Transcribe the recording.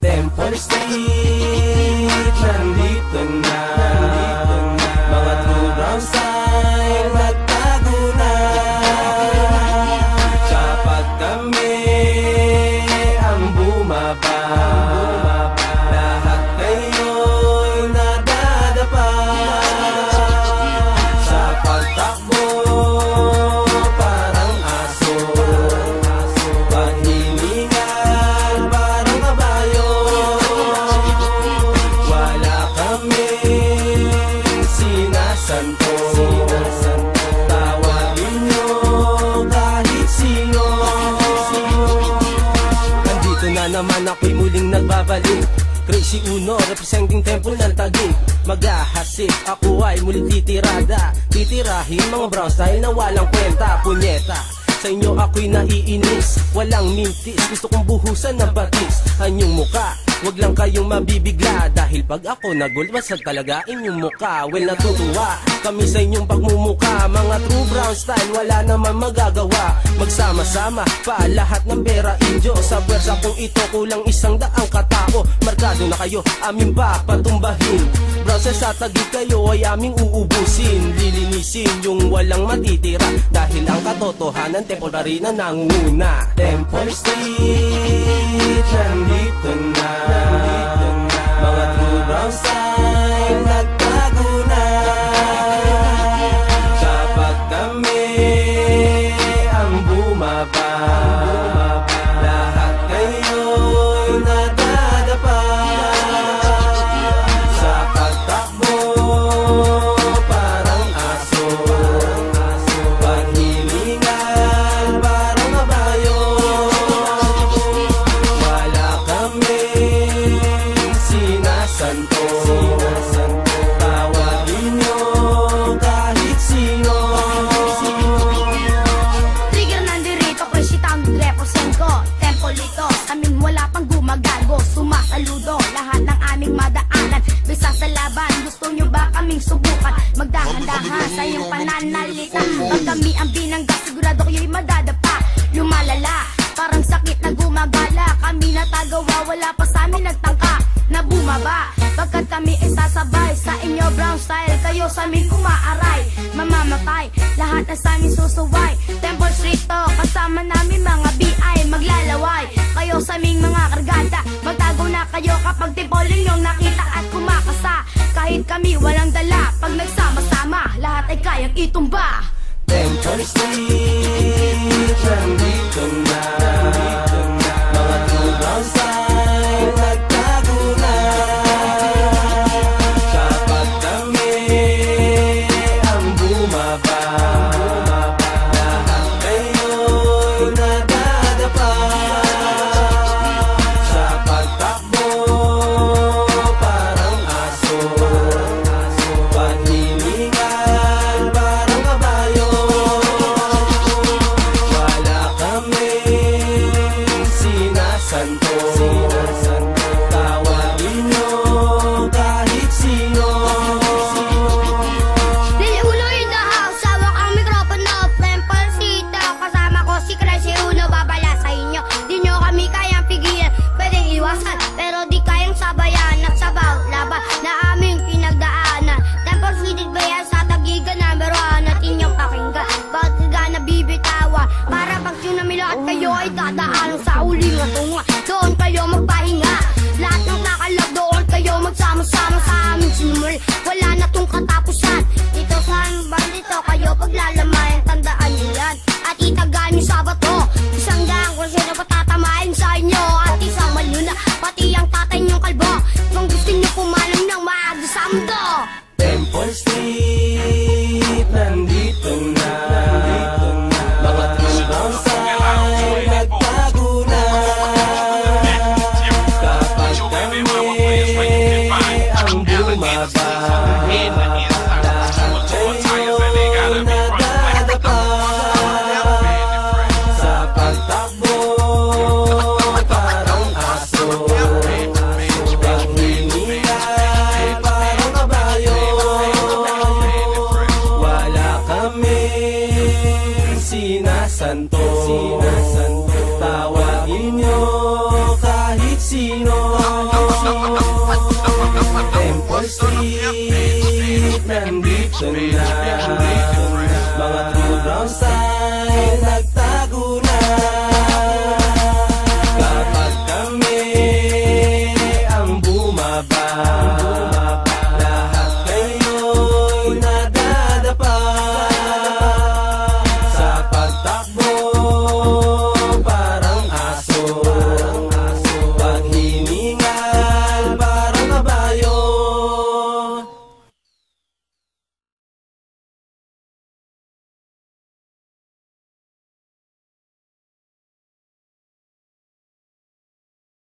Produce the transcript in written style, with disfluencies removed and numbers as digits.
Temple Street, nandito na. Mga true brown style, nagtago na. Kapag kami ang bumaba, lahat kayo'y nadadapa. Sa pagtakbo, parang aso, paghilingan, parang kabayo. Wala kaming sinasanto, tawagin nyo kahit sino. Nandito na naman ako'y muling nagbabalik. Crazy Uno, representing Temple ng Taguig. Maghahasik, ako ay muling titirada. Titirahin mga brown style na walang kwenta. Punyeta, sa inyo ako'y naiinis. Walang mintis, gusto kong buhusan ng batis. Anyong muka, wag lang kayong mabibigla. Dahil pag ako nagulbasag talaga inyong muka. Well, natutuwa kami sa inyong pagmumuka. Mga true brown style, wala naman magagawa. Magsama-sama pa lahat ng pera inyo. Sa pwersa kong ito, kulang 100 katao. Markado na kayo, aming papatumbahin. Brown style sa Taguig kayo ay aming uubusin. Lilinisin yung walang matitira. Dahil ang katotohanan, Temple pa rin ang nangunguna. Temple Street, nandito na. Mga true brown style, nagtago na. Kapag kami ang bumaba, lahat kayo'y nadadapa. Sa pagtakbo, parang aso, paghilingan, parang kabayo. Wala kaming sinasanto, tawagin nyo kahit sino. Trigger nandirito, crazy town, represent ko. Temple ito, amin wala pang gumagago. Sumasaludo, lahat ng aming madaanan. Bisa sa laban, gusto nyo ba kaming subukan? Magdahan-dahan sa iyong pananalita. Pag kami ang binangga, sigurado kayo'y madadapa. Lumalala, parang sakit na gumagala. Kami natagawa, wala pa sa amin nagtangka na bumaba. Pagkat kami ay sasabay sa inyo brown style, kayo sa amin umaaray. Mamamatay, lahat na sa amin susuway. Temple Street to, kasama namin mga BI maglalaway. Kayo sa aming mga kargada, magtago na kayo kapag tipoling yung nakita at kumakasa. Kahit kami walang dala, pag nagsama-sama, lahat ay kayang itumba. Temple Street, nandito na. Mga true brown style, nagtago na. Kapag kami ang bumaba, lahat kayo'y nadadapa. Sa pagtakbo, parang aso, paghilingan, parang kabayo. Wala kaming sinasanto, tawagin nyo kahit sino. Lili Uno in the house, hawak ang mikropono. Temple Street to, kasama ko si Crazy Uno. Babala sa inyo, di nyo kami kayang pigilan. Pwedeng iwasan, pero di kayang sabayan. At sa bawat laban na aming pinagdaanan. Temple Street ba yan sa Taguig, number 1 at inyong pakinggan. Bakit ka nabibitawan? Para pag tsunami lahat kayo ay dadaan sa uling at tunga. Doon kayo magpahinga. Pilipino. Temple Street, nandito na.